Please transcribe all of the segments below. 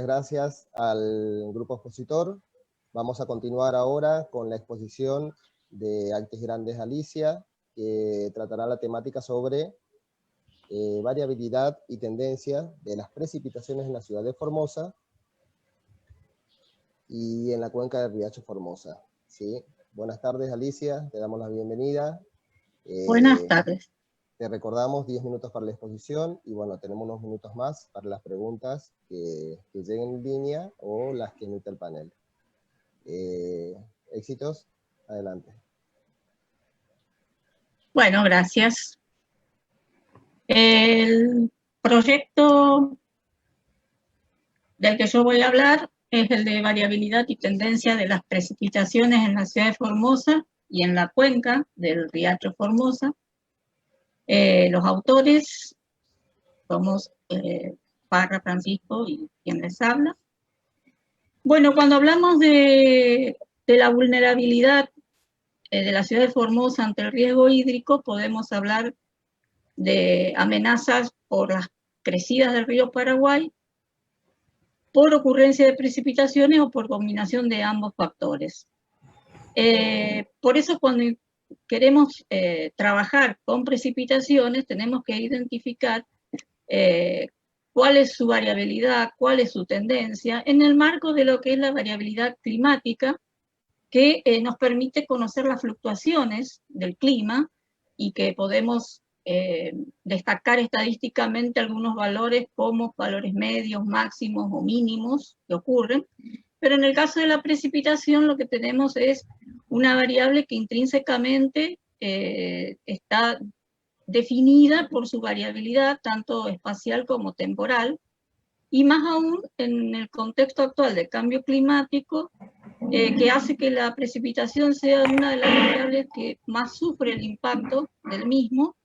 Gracias al grupo expositor. Vamos a continuar ahora con la exposición de Altis Grandes Alicia, que tratará la temática sobre variabilidad y tendencia de las precipitaciones en la ciudad de Formosa y en la cuenca del Riacho Formosa. ¿Sí? Buenas tardes, Alicia, te damos la bienvenida. Buenas tardes. Te recordamos 10 minutos para la exposición y bueno, tenemos unos minutos más para las preguntas que lleguen en línea o las que emita el panel. Éxitos, adelante. Bueno, gracias. El proyecto del que yo voy a hablar es el de variabilidad y tendencia de las precipitaciones en la ciudad de Formosa y en la cuenca del Riacho Formosa. Los autores somos Parra, Francisco y quien les habla. Bueno, cuando hablamos de la vulnerabilidad de la ciudad de Formosa ante el riesgo hídrico, podemos hablar de amenazas por las crecidas del río Paraguay, por ocurrencia de precipitaciones o por combinación de ambos factores. Por eso cuando queremos trabajar con precipitaciones, tenemos que identificar cuál es su variabilidad, cuál es su tendencia, en el marco de lo que es la variabilidad climática, que nos permite conocer las fluctuaciones del clima y que podemos destacar estadísticamente algunos valores como valores medios, máximos o mínimos que ocurren, pero en el caso de la precipitación lo que tenemos es una variable que intrínsecamente está definida por su variabilidad, tanto espacial como temporal, y más aún en el contexto actual de cambio climático, que hace que la precipitación sea una de las variables que más sufre el impacto del mismo,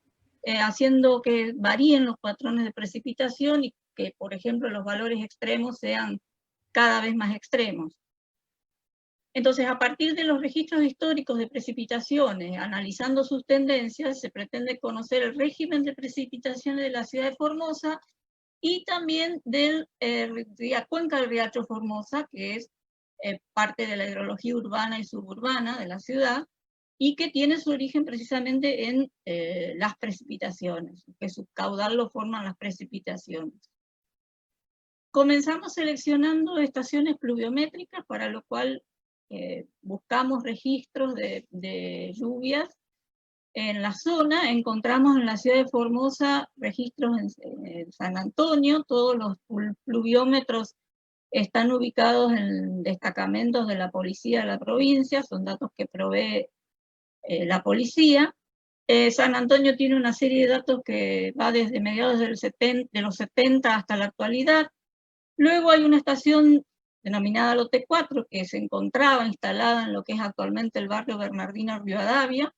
haciendo que varíen los patrones de precipitación y que, por ejemplo, los valores extremos sean cada vez más extremos. Entonces, a partir de los registros históricos de precipitaciones, analizando sus tendencias, se pretende conocer el régimen de precipitaciones de la ciudad de Formosa y también de la cuenca del Riacho Formosa, que es parte de la hidrología urbana y suburbana de la ciudad, y que tiene su origen precisamente en las precipitaciones, que su caudal lo forman las precipitaciones. Comenzamos seleccionando estaciones pluviométricas, para lo cual buscamos registros de lluvias en la zona. Encontramos en la ciudad de Formosa registros en San Antonio. Todos los pluviómetros están ubicados en destacamentos de la policía de la provincia, son datos que provee la policía. San Antonio tiene una serie de datos que va desde mediados de los 70 hasta la actualidad. Luego hay una estación denominada Lote 4, que se encontraba instalada en lo que es actualmente el barrio Bernardino Rivadavia,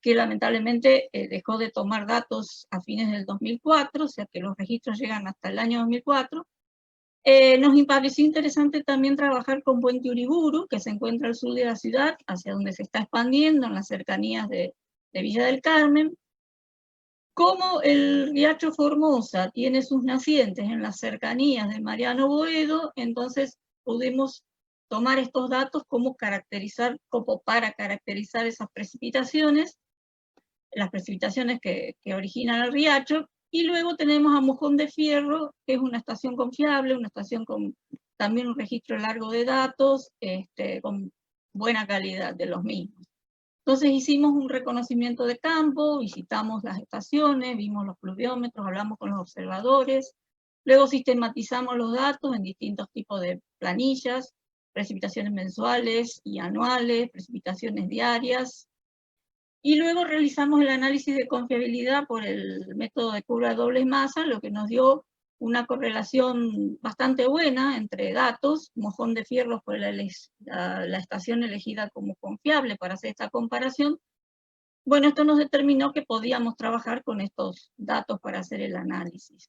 que lamentablemente dejó de tomar datos a fines del 2004, o sea que los registros llegan hasta el año 2004. Nos pareció interesante también trabajar con Puente Uriburu, que se encuentra al sur de la ciudad, hacia donde se está expandiendo, en las cercanías de Villa del Carmen. Como el Riacho Formosa tiene sus nacientes en las cercanías de Mariano Boedo, entonces pudimos tomar estos datos como para caracterizar esas precipitaciones, las precipitaciones que originan el riacho. Y luego tenemos a Mojón de Fierro, que es una estación confiable, una estación con también un registro largo de datos, con buena calidad de los mismos. Entonces hicimos un reconocimiento de campo, visitamos las estaciones, vimos los pluviómetros, hablamos con los observadores, luego sistematizamos los datos en distintos tipos de planillas, precipitaciones mensuales y anuales, precipitaciones diarias, y luego realizamos el análisis de confiabilidad por el método de curva de doble masa, lo que nos dio una correlación bastante buena entre datos. Mojón de Fierro fue la estación elegida como confiable para hacer esta comparación. Bueno, esto nos determinó que podíamos trabajar con estos datos para hacer el análisis.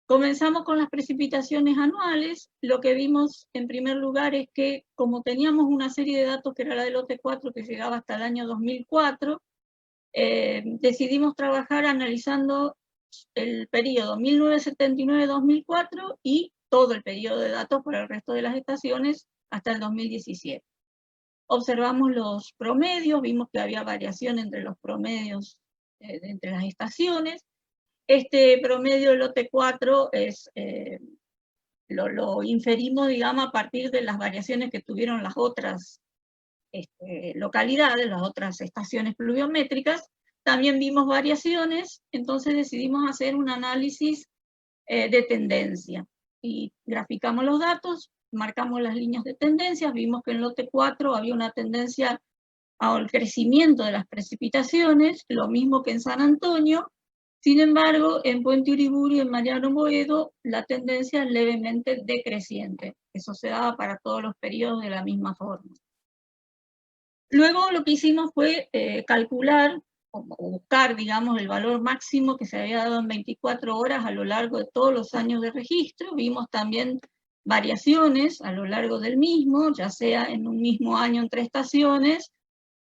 Comenzamos con las precipitaciones anuales. Lo que vimos en primer lugar es que, como teníamos una serie de datos que era la del lote 4, que llegaba hasta el año 2004, decidimos trabajar analizando el periodo 1979-2004 y todo el periodo de datos por el resto de las estaciones hasta el 2017. Observamos los promedios, vimos que había variación entre los promedios entre las estaciones. Este promedio del lote 4 es, lo inferimos, digamos, a partir de las variaciones que tuvieron las otras localidades, las otras estaciones pluviométricas. También vimos variaciones, entonces decidimos hacer un análisis de tendencia. Y graficamos los datos, marcamos las líneas de tendencias, vimos que en lote 4 había una tendencia al crecimiento de las precipitaciones, lo mismo que en San Antonio. Sin embargo, en Puente Uriburu y en Mariano Boedo, la tendencia es levemente decreciente. Eso se daba para todos los periodos de la misma forma. Luego lo que hicimos fue calcular o buscar, digamos, el valor máximo que se había dado en 24 horas a lo largo de todos los años de registro. Vimos también variaciones a lo largo del mismo, ya sea en un mismo año entre estaciones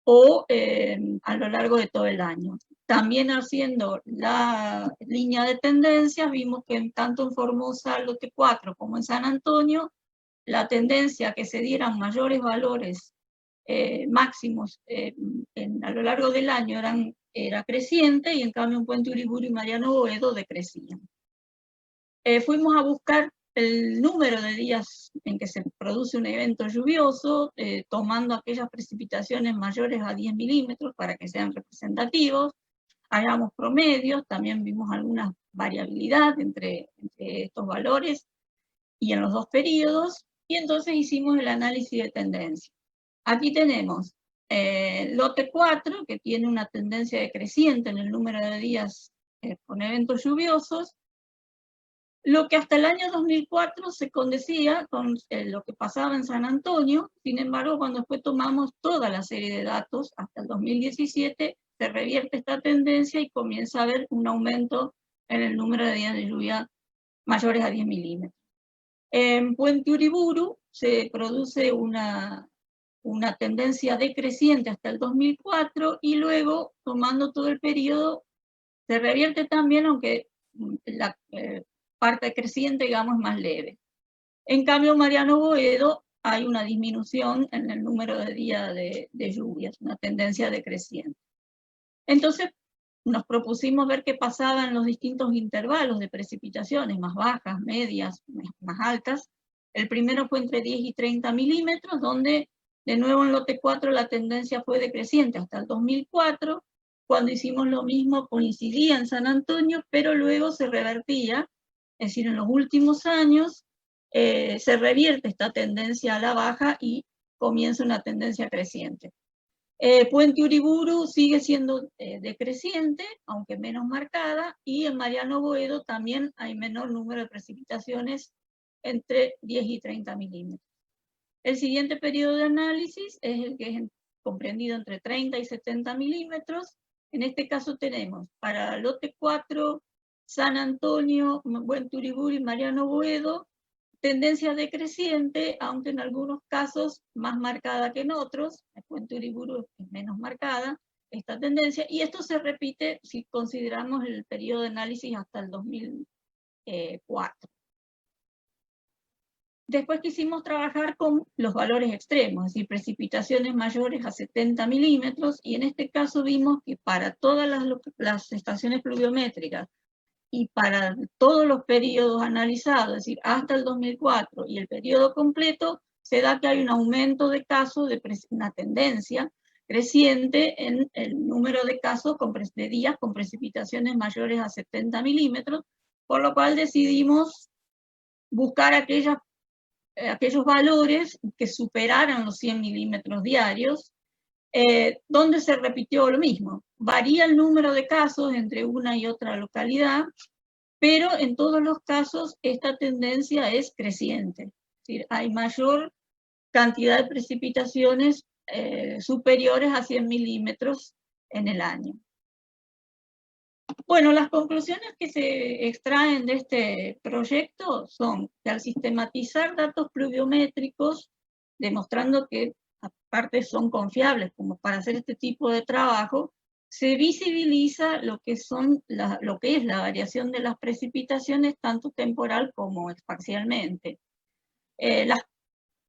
o a lo largo de todo el año. También haciendo la línea de tendencias, vimos que tanto en Formosa, lote 4, como en San Antonio, la tendencia a que se dieran mayores valores máximos a lo largo del año era creciente, y en cambio en Puente Uriburu y Mariano Boedo decrecían. Fuimos a buscar el número de días en que se produce un evento lluvioso, tomando aquellas precipitaciones mayores a 10 milímetros para que sean representativos. Hagamos promedios, también vimos alguna variabilidad entre estos valores y en los dos periodos, y entonces hicimos el análisis de tendencia. Aquí tenemos lote 4, que tiene una tendencia decreciente en el número de días con eventos lluviosos, lo que hasta el año 2004 se condecía con lo que pasaba en San Antonio. Sin embargo, cuando después tomamos toda la serie de datos hasta el 2017, se revierte esta tendencia y comienza a haber un aumento en el número de días de lluvia mayores a 10 milímetros. En Puente Uriburu se produce una tendencia decreciente hasta el 2004, y luego, tomando todo el periodo, se revierte también, aunque la parte creciente, digamos, es más leve. En cambio, en Mariano Boedo hay una disminución en el número de días de lluvias, una tendencia decreciente. Entonces, nos propusimos ver qué pasaba en los distintos intervalos de precipitaciones, más bajas, medias, más altas. El primero fue entre 10 y 30 milímetros, donde de nuevo en lote 4 la tendencia fue decreciente hasta el 2004. Cuando hicimos lo mismo coincidía en San Antonio, pero luego se revertía, es decir, en los últimos años se revierte esta tendencia a la baja y comienza una tendencia creciente. Puente Uriburu sigue siendo decreciente, aunque menos marcada, y en Mariano Boedo también hay menor número de precipitaciones, entre 10 y 30 milímetros. El siguiente periodo de análisis es el que es comprendido entre 30 y 70 milímetros. En este caso tenemos para lote 4, San Antonio, Puente Uriburu y Mariano Boedo, tendencia decreciente, aunque en algunos casos más marcada que en otros. En Puente Uriburu es menos marcada esta tendencia, y esto se repite si consideramos el periodo de análisis hasta el 2004. Después quisimos trabajar con los valores extremos, es decir, precipitaciones mayores a 70 milímetros, y en este caso vimos que para todas las estaciones pluviométricas y para todos los periodos analizados, es decir, hasta el 2004 y el periodo completo, se da que hay un aumento de casos, una tendencia creciente en el número de casos de días con precipitaciones mayores a 70 milímetros, por lo cual decidimos buscar aquellos valores que superaran los 100 milímetros diarios, donde se repitió lo mismo. Varía el número de casos entre una y otra localidad, pero en todos los casos esta tendencia es creciente. Es decir, hay mayor cantidad de precipitaciones superiores a 100 milímetros en el año. Bueno, las conclusiones que se extraen de este proyecto son que al sistematizar datos pluviométricos, demostrando que aparte son confiables como para hacer este tipo de trabajo, se visibiliza lo que es la variación de las precipitaciones, tanto temporal como espacialmente.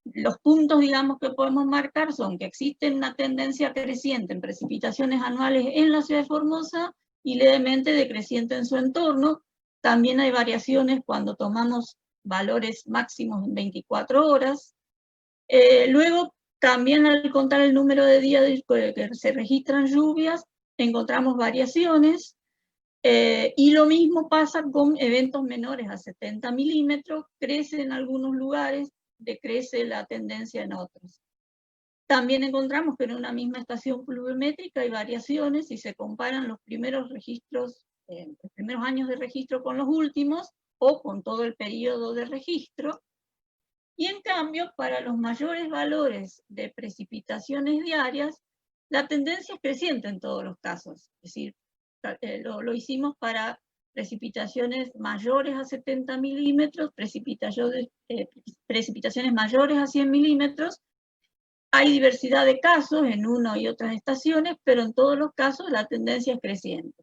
Los puntos, digamos, que podemos marcar son que existe una tendencia creciente en precipitaciones anuales en la ciudad de Formosa y levemente decreciente en su entorno. También hay variaciones cuando tomamos valores máximos en 24 horas. Luego, también al contar el número de días que se registran lluvias, encontramos variaciones. Y lo mismo pasa con eventos menores a 70 milímetros, crece en algunos lugares, decrece la tendencia en otros. También encontramos que en una misma estación pluviométrica hay variaciones si se comparan los primeros registros, los primeros años de registro con los últimos, o con todo el periodo de registro. Y en cambio, para los mayores valores de precipitaciones diarias, la tendencia es creciente en todos los casos. Es decir, lo hicimos para precipitaciones mayores a 70 milímetros, precipitaciones mayores a 100 milímetros. Hay diversidad de casos en una y otras estaciones, pero en todos los casos la tendencia es creciente.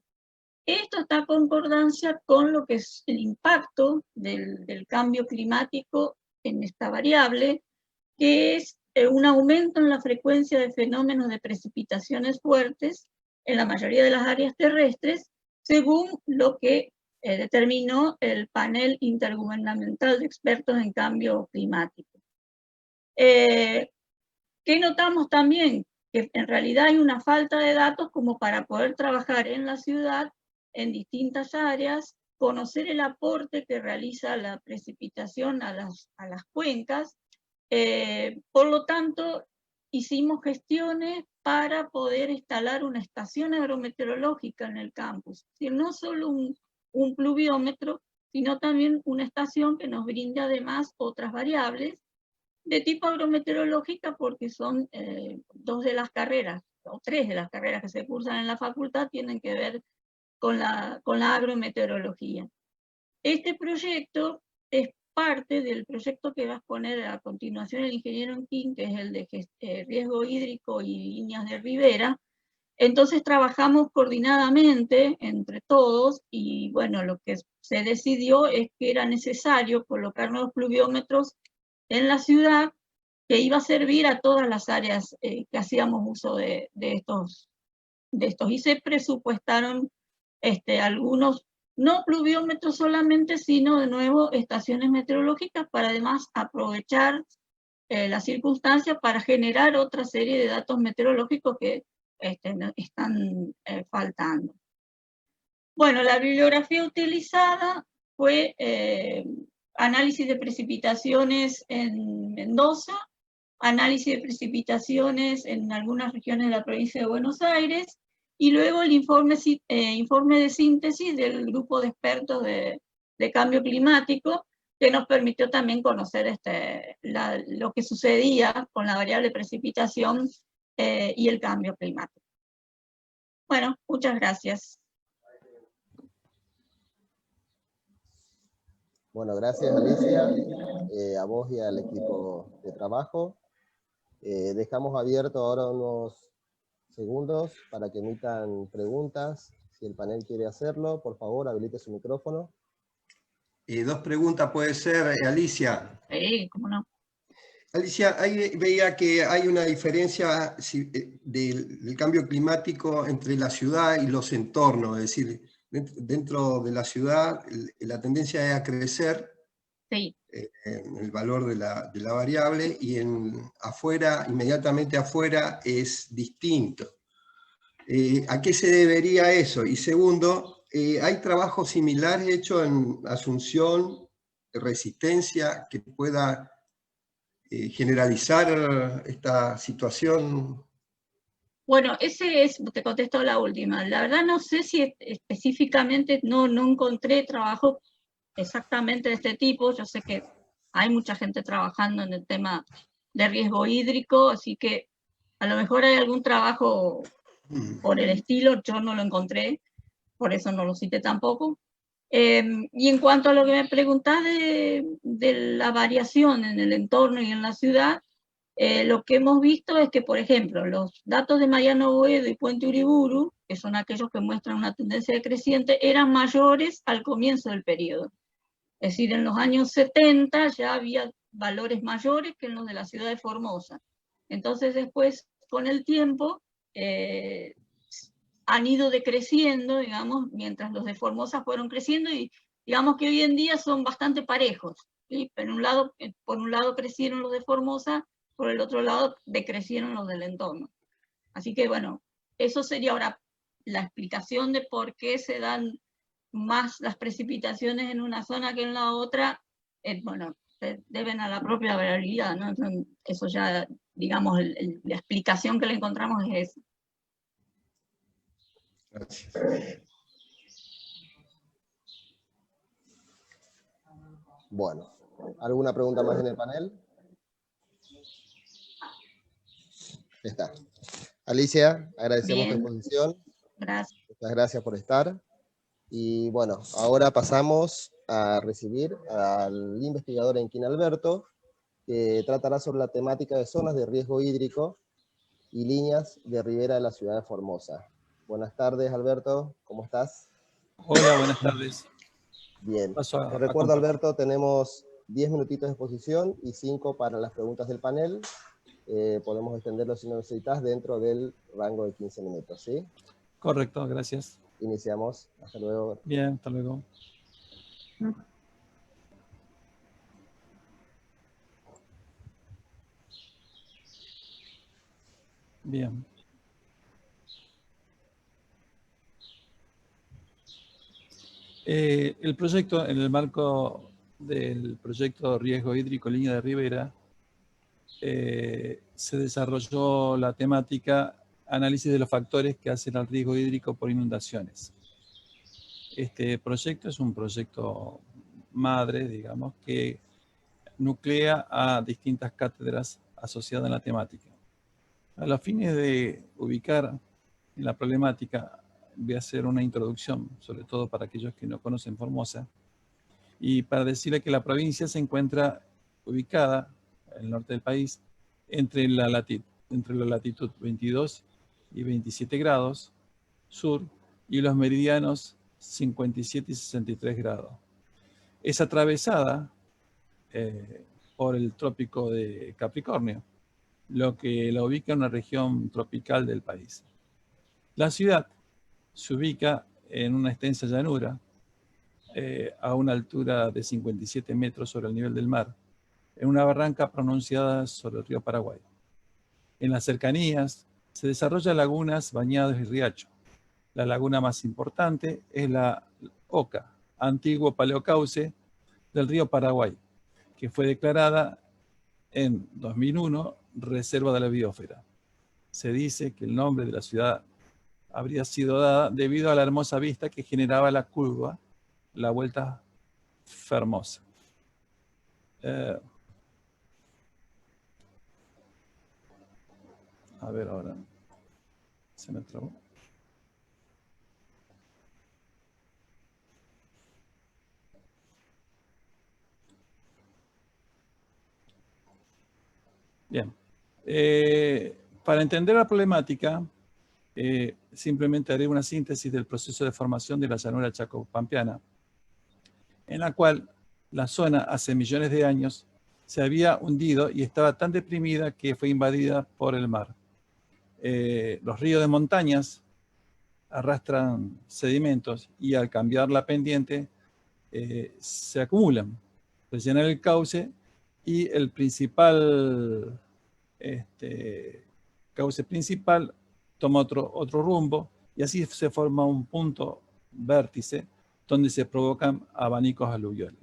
Esto está en concordancia con lo que es el impacto del cambio climático en esta variable, que es un aumento en la frecuencia de fenómenos de precipitaciones fuertes en la mayoría de las áreas terrestres, según lo que determinó el panel intergubernamental de expertos en cambio climático. ¿Qué notamos también? Que en realidad hay una falta de datos como para poder trabajar en la ciudad, en distintas áreas, conocer el aporte que realiza la precipitación a las cuencas. Por lo tanto, hicimos gestiones para poder instalar una estación agrometeorológica en el campus. Es decir, no solo un pluviómetro, sino también una estación que nos brinde además otras variables de tipo agrometeorológica, porque son 2 de las carreras, o 3 de las carreras que se cursan en la facultad tienen que ver con la agrometeorología. Este proyecto es parte del proyecto que va a exponer a continuación el ingeniero Enquín, que es el de riesgo hídrico y líneas de ribera. Entonces trabajamos coordinadamente entre todos y bueno, lo que se decidió es que era necesario colocar nuevos pluviómetros en la ciudad, que iba a servir a todas las áreas que hacíamos uso de estos. Y se presupuestaron algunos, no pluviómetros solamente, sino de nuevo estaciones meteorológicas para además aprovechar la circunstancia para generar otra serie de datos meteorológicos que están faltando. Bueno, la bibliografía utilizada fue análisis de precipitaciones en Mendoza, análisis de precipitaciones en algunas regiones de la provincia de Buenos Aires, y luego el informe de síntesis del grupo de expertos de cambio climático, que nos permitió también conocer lo que sucedía con la variable precipitación y el cambio climático. Bueno, muchas gracias. Bueno, gracias Alicia, a vos y al equipo de trabajo. Dejamos abierto ahora unos segundos para que emitan preguntas. Si el panel quiere hacerlo, por favor, habilite su micrófono. 2 preguntas puede ser, Alicia. Sí, cómo no. Alicia, ahí veía que hay una diferencia del cambio climático entre la ciudad y los entornos, es decir, dentro de la ciudad la tendencia es a crecer, sí, el valor de la variable, y afuera, inmediatamente afuera, es distinto. ¿A qué se debería eso? Y segundo, ¿hay trabajo similar hecho en Asunción, Resistencia, que pueda generalizar esta situación? Bueno, te contesto la última. La verdad no sé si específicamente, no encontré trabajo exactamente de este tipo. Yo sé que hay mucha gente trabajando en el tema de riesgo hídrico, así que a lo mejor hay algún trabajo por el estilo, yo no lo encontré, por eso no lo cité tampoco. Y en cuanto a lo que me preguntás de la variación en el entorno y en la ciudad, lo que hemos visto es que, por ejemplo, los datos de Mariano Boedo y Puente Uriburu, que son aquellos que muestran una tendencia decreciente, eran mayores al comienzo del periodo. Es decir, en los años 70 ya había valores mayores que en los de la ciudad de Formosa. Entonces después, con el tiempo, han ido decreciendo, digamos, mientras los de Formosa fueron creciendo, y digamos que hoy en día son bastante parejos, ¿sí? Pero por un lado crecieron los de Formosa, por el otro lado decrecieron los del entorno. Así que bueno, eso sería ahora la explicación de por qué se dan más las precipitaciones en una zona que en la otra. Bueno, se deben a la propia variabilidad, ¿no? Eso ya, digamos, la explicación que le encontramos es esa. Gracias. Bueno, ¿alguna pregunta más en el panel? Está. Alicia, agradecemos tu exposición. Gracias. Muchas gracias por estar. Y bueno, ahora pasamos a recibir al investigador Enquín Alberto, que tratará sobre la temática de zonas de riesgo hídrico y líneas de ribera de la ciudad de Formosa. Buenas tardes, Alberto, ¿cómo estás? Hola, buenas tardes. Bien. Te recuerdo, Alberto, tenemos 10 minutitos de exposición y 5 para las preguntas del panel. Podemos extenderlo si lo necesitas dentro del rango de 15 minutos, ¿sí? Correcto, gracias. Iniciamos. Hasta luego. Bien, hasta luego. Bien. El proyecto, en el marco del proyecto Riesgo Hídrico Línea de Ribera, se desarrolló la temática análisis de los factores que hacen al riesgo hídrico por inundaciones. Este proyecto es un proyecto madre, digamos, que nuclea a distintas cátedras asociadas a la temática. A los fines de ubicar en la problemática, voy a hacer una introducción, sobre todo para aquellos que no conocen Formosa, y para decirle que la provincia se encuentra ubicada en el norte del país entre la latitud 22 y 27 grados sur y los meridianos 57 y 63 grados. Es atravesada por el trópico de Capricornio, lo que la ubica en una región tropical del país. La ciudad se ubica en una extensa llanura a una altura de 57 metros sobre el nivel del mar, en una barranca pronunciada sobre el río Paraguay. En las cercanías se desarrollan lagunas, bañados y riachos. La laguna más importante es la Oca, antiguo paleocauce del río Paraguay, que fue declarada en 2001 Reserva de la Biosfera. Se dice que el nombre de la ciudad habría sido dada debido a la hermosa vista que generaba la curva, la vuelta Formosa. A ver ahora. Se me trabó. Bien. Para entender la problemática, simplemente haré una síntesis del proceso de formación de la llanura chacopampeana, en la cual la zona hace millones de años se había hundido y estaba tan deprimida que fue invadida por el mar. Los ríos de montañas arrastran sedimentos y al cambiar la pendiente se acumulan, rellenan el cauce y el principal cauce principal toma otro rumbo y así se forma un punto vértice donde se provocan abanicos aluviales.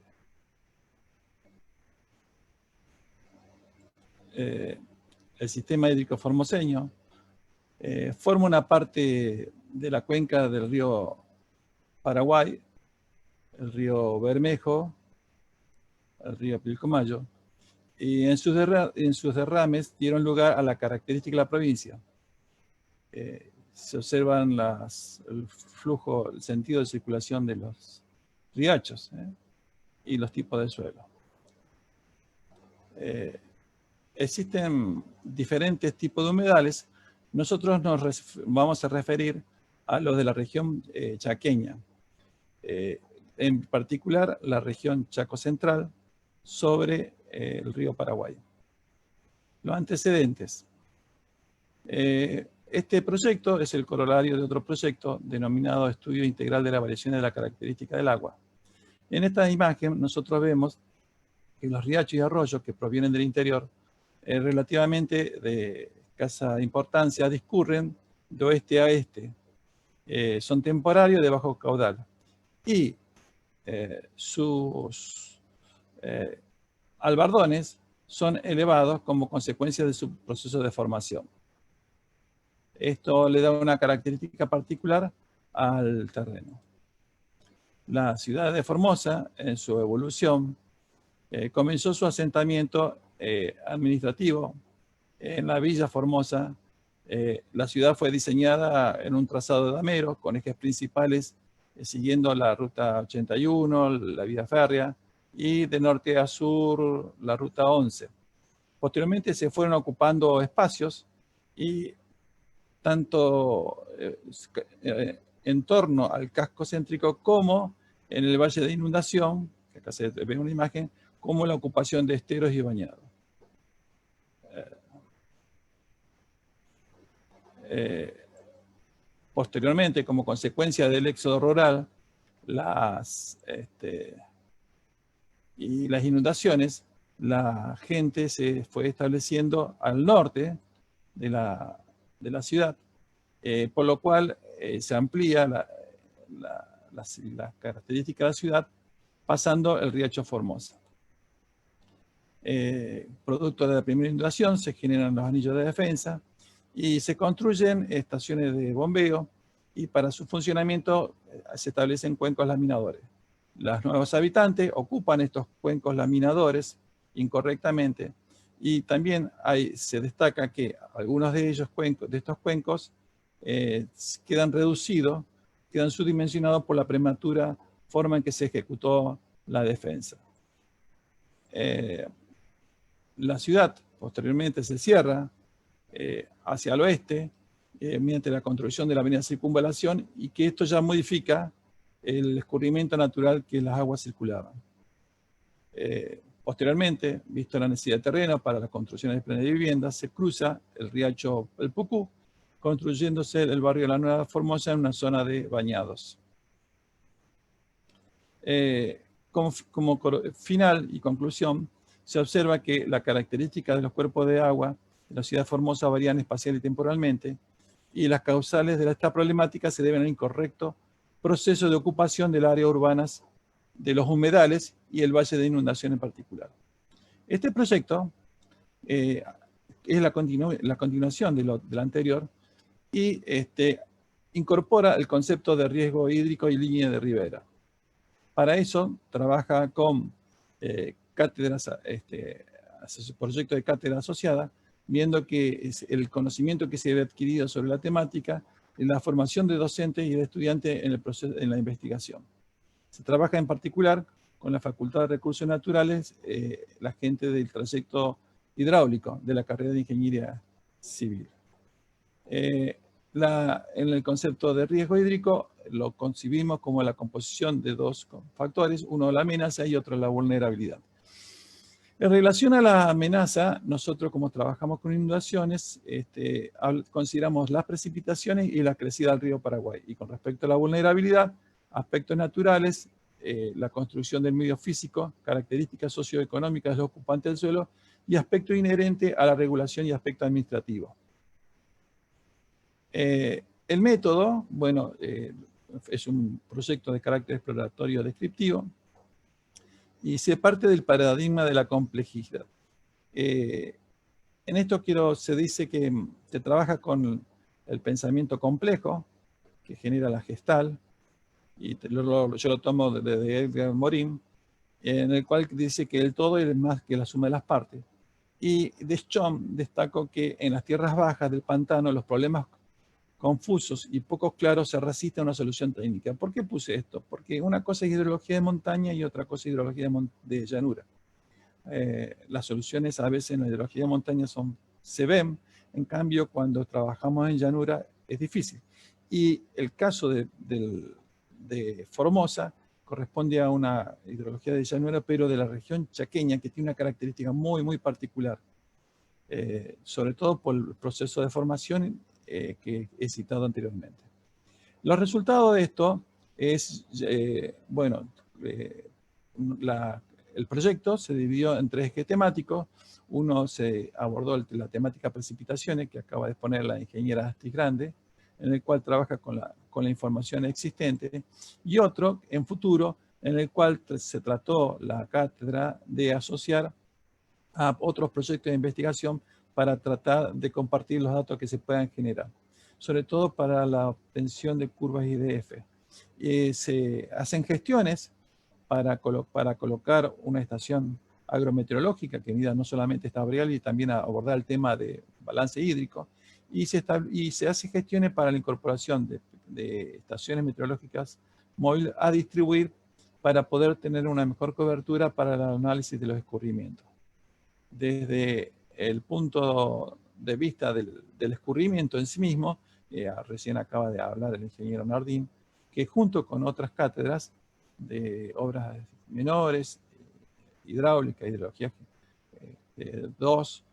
El sistema hídrico formoseño forma una parte de la cuenca del río Paraguay, el río Bermejo, el río Pilcomayo, y en sus derrames dieron lugar a la característica de la provincia. Se observan el flujo, el sentido de circulación de los riachos y los tipos de suelo. existen diferentes tipos de humedales. Nosotros nos vamos a referir a los de la región chaqueña. En particular, la región Chaco Central sobre el río Paraguay. Los antecedentes. Este proyecto es el corolario de otro proyecto denominado Estudio Integral de la Variación de la Característica del Agua. En esta imagen nosotros vemos que los riachos y arroyos que provienen del interior relativamente de escasa importancia discurren de oeste a este. Son temporarios de bajo caudal y sus albardones son elevados como consecuencia de su proceso de formación. Esto le da una característica particular al terreno. La ciudad de Formosa, en su evolución, comenzó su asentamiento administrativo en la Villa Formosa. La ciudad fue diseñada en un trazado de dameros con ejes principales siguiendo la ruta 81, la vía férrea, y de norte a sur la ruta 11. Posteriormente se fueron ocupando espacios y tanto en torno al casco céntrico como en el valle de inundación, que acá se ve una imagen, como la ocupación de esteros y bañados. Posteriormente, como consecuencia del éxodo rural, y las inundaciones, la gente se fue estableciendo al norte de la ciudad, por lo cual se amplía las características de la ciudad pasando el riacho Formosa. Producto de la primera inundación se generan los anillos de defensa y se construyen estaciones de bombeo y para su funcionamiento se establecen cuencos laminadores. Los nuevos habitantes ocupan estos cuencos laminadores incorrectamente y también se destaca que algunos de estos cuencos quedan reducidos, quedan subdimensionados por la prematura forma en que se ejecutó la defensa. La ciudad posteriormente se cierra hacia el oeste mediante la construcción de la avenida Circunvalación y que esto ya modifica el escurrimiento natural que las aguas circulaban. Posteriormente, visto la necesidad de terreno para las construcciones de plenas de viviendas, se cruza el riacho El Pucú, construyéndose el barrio de la Nueva Formosa en una zona de bañados. Como final y conclusión, se observa que la característica de los cuerpos de agua de la ciudad de Formosa varían espacial y temporalmente, y las causales de esta problemática se deben al incorrecto proceso de ocupación del área urbanas de los humedales y el valle de inundación en particular. Este proyecto es la continuación de lo anterior y incorpora el concepto de riesgo hídrico y línea de ribera. Para eso trabaja con cátedras, proyecto de cátedra asociada, viendo que el conocimiento que se había adquirido sobre la temática, la formación de docentes y de estudiantes en la investigación. Se trabaja en particular con la Facultad de Recursos Naturales, la gente del trayecto hidráulico de la carrera de Ingeniería Civil. En el concepto de riesgo hídrico lo concibimos como la composición de dos factores, uno la amenaza y otro la vulnerabilidad. En relación a la amenaza, nosotros como trabajamos con inundaciones, consideramos las precipitaciones y la crecida del río Paraguay. Y con respecto a la vulnerabilidad, aspectos naturales, la construcción del medio físico, características socioeconómicas de los ocupantes del suelo y aspecto inherente a la regulación y aspecto administrativo. El método, bueno, es un proyecto de carácter exploratorio descriptivo y se parte del paradigma de la complejidad. En esto se dice que se trabaja con el pensamiento complejo que genera la Gestalt, y yo lo tomo de Edgar Morin, en el cual dice que el todo es más que la suma de las partes. Y de Schom destacó que en las tierras bajas del pantano los problemas confusos y poco claros se resisten a una solución técnica. ¿Por qué puse esto? Porque una cosa es hidrología de montaña y otra cosa es hidrología de llanura. las soluciones a veces en la hidrología de montaña se ven, en cambio cuando trabajamos en llanura es difícil. Y el caso de Formosa corresponde a una hidrología de llanura, pero de la región chaqueña, que tiene una característica muy, muy particular, sobre todo por el proceso de formación que he citado anteriormente. Los resultados de esto es, el proyecto se dividió en 3 ejes temáticos. Uno se abordó la temática precipitaciones, que acaba de exponer la ingeniera Astrid Grande, en el cual trabaja con la información existente, y otro en futuro, en el cual se trató la cátedra de asociar a otros proyectos de investigación para tratar de compartir los datos que se puedan generar, sobre todo para la obtención de curvas IDF. Se hacen gestiones para colocar una estación agrometeorológica que mida no solamente esta variable y también abordar el tema de balance hídrico, y se hace gestiones para la incorporación de estaciones meteorológicas móviles a distribuir para poder tener una mejor cobertura para el análisis de los escurrimientos. Desde el punto de vista del escurrimiento en sí mismo, recién acaba de hablar el ingeniero Nardín, que junto con otras cátedras de obras menores, hidráulica, hidrología 2,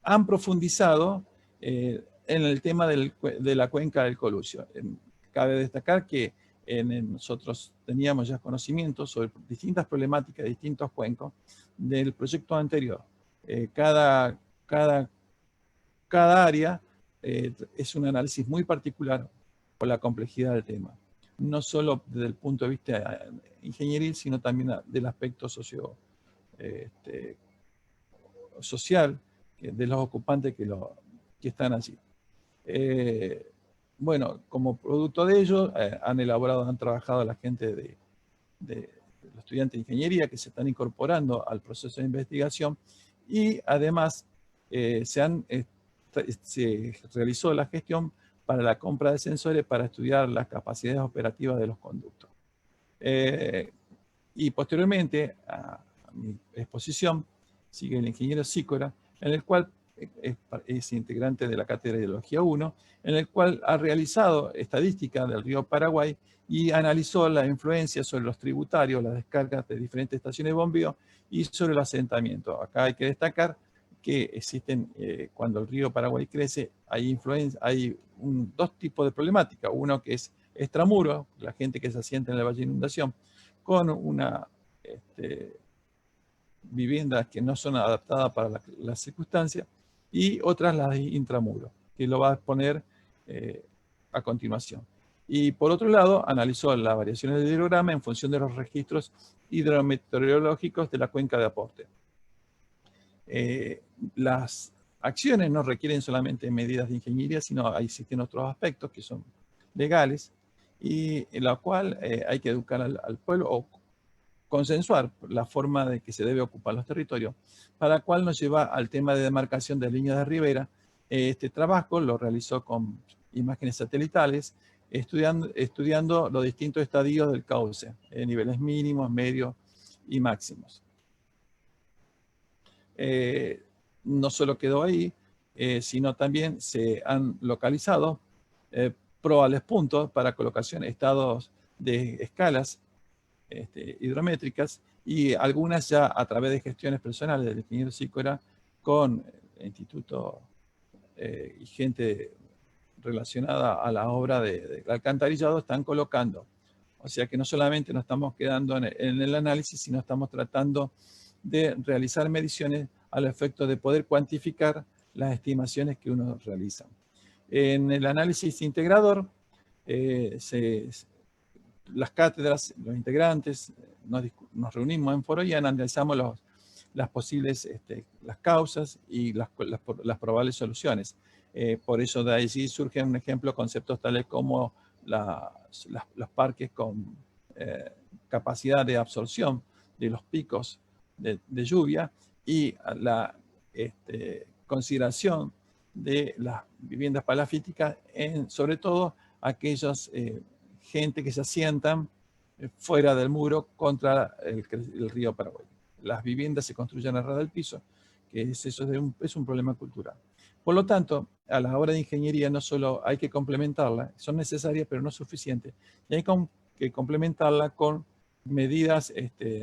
han profundizado en el tema de la cuenca del Colucio. Cabe destacar que nosotros teníamos ya conocimiento sobre distintas problemáticas de distintos cuencos del proyecto anterior. Cada área es un análisis muy particular por la complejidad del tema. No solo desde el punto de vista ingenieril, sino también del aspecto social de los ocupantes que están allí. Bueno, como producto de ello, han trabajado la gente de los estudiantes de ingeniería que se están incorporando al proceso de investigación, y además se realizó la gestión para la compra de sensores para estudiar las capacidades operativas de los conductos. Y posteriormente a mi exposición sigue el ingeniero Sicora, en el cual es integrante de la cátedra de Hidrología 1, en el cual ha realizado estadística del río Paraguay y analizó la influencia sobre los tributarios, las descargas de diferentes estaciones de bombeo y sobre el asentamiento. Acá hay que destacar que existen, cuando el río Paraguay crece, hay 2 tipos de problemática. Uno que es extramuro, la gente que se asienta en el valle de inundación, con una viviendas que no son adaptadas para las circunstancias, y otras las de intramuro, que lo va a exponer a continuación. Y por otro lado, analizó las variaciones del hidrograma en función de los registros hidrometeorológicos de la cuenca de aporte. Las acciones no requieren solamente medidas de ingeniería, sino existen otros aspectos que son legales, y en la cual hay que educar al pueblo o consensuar la forma de que se debe ocupar los territorios, para la cual nos lleva al tema de demarcación de líneas de ribera. Este trabajo lo realizó con imágenes satelitales, estudiando los distintos estadios del cauce, niveles mínimos, medios y máximos. No solo quedó ahí, sino también se han localizado probables puntos para colocación, estados de escalas hidrométricas, y algunas ya a través de gestiones personales del ingeniero Sicora con el instituto y gente relacionada a la obra de alcantarillado están colocando. O sea que no solamente nos estamos quedando en el análisis, sino estamos tratando de realizar mediciones al efecto de poder cuantificar las estimaciones que uno realiza. En el análisis integrador, las cátedras, los integrantes, nos reunimos en foro y analizamos las posibles las causas y las probables soluciones. Por eso de allí surgen un ejemplo conceptos tales como los parques con capacidad de absorción de los picos de lluvia, y la consideración de las viviendas palafíticas, sobre todo aquellas gente que se asientan fuera del muro contra el río Paraguay. las viviendas se construyan a ras del piso, que es un problema cultural. Por lo tanto, a la hora de ingeniería no solo hay que complementarla, son necesarias pero no suficientes, y hay que complementarla con medidas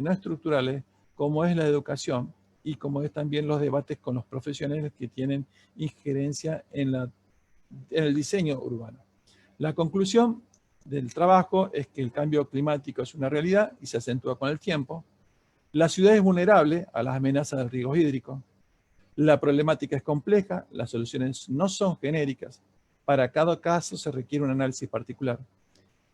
no estructurales, como es la educación y como es también los debates con los profesionales que tienen injerencia en el diseño urbano. La conclusión del trabajo es que el cambio climático es una realidad y se acentúa con el tiempo. La ciudad es vulnerable a las amenazas del riesgo hídrico. La problemática es compleja, las soluciones no son genéricas. Para cada caso se requiere un análisis particular.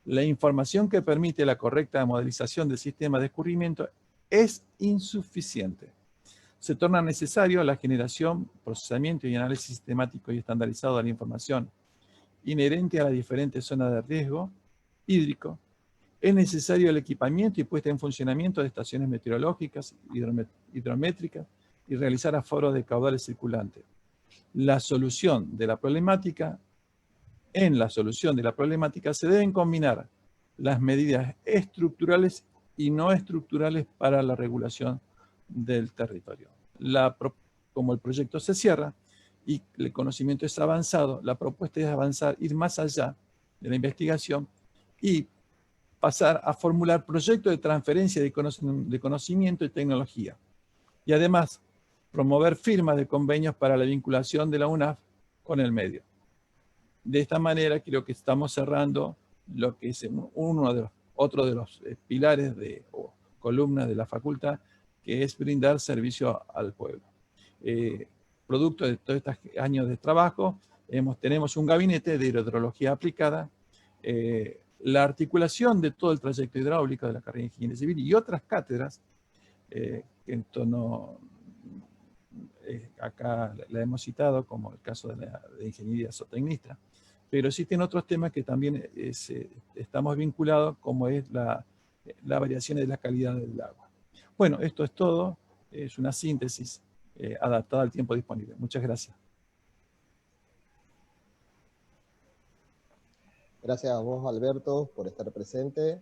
La información que permite la correcta modelización del sistema de escurrimiento es insuficiente. Se torna necesario la generación, procesamiento y análisis sistemático y estandarizado de la información inherente a las diferentes zonas de riesgo hídrico. Es necesario el equipamiento y puesta en funcionamiento de estaciones meteorológicas, hidrométricas y realizar aforos de caudales circulantes. En la solución de la problemática se deben combinar las medidas estructurales y no estructurales para la regulación del territorio. Como el proyecto se cierra y el conocimiento es avanzado, la propuesta es avanzar, ir más allá de la investigación y pasar a formular proyectos de transferencia de conocimiento y tecnología. Y además, promover firmas de convenios para la vinculación de la UNAF con el medio. De esta manera creo que estamos cerrando lo que es otro de los pilares o columnas de la facultad, que es brindar servicio al pueblo. Producto de todos estos años de trabajo, tenemos un gabinete de hidrología aplicada, la articulación de todo el trayecto hidráulico de la carrera de Ingeniería Civil y otras cátedras, que esto acá la hemos citado, como el caso de Ingeniería Zootecnista, pero existen otros temas que también estamos vinculados, como es la variación de la calidad del agua. Bueno, esto es todo, es una síntesis adaptada al tiempo disponible. Muchas gracias. Gracias a vos, Alberto, por estar presente.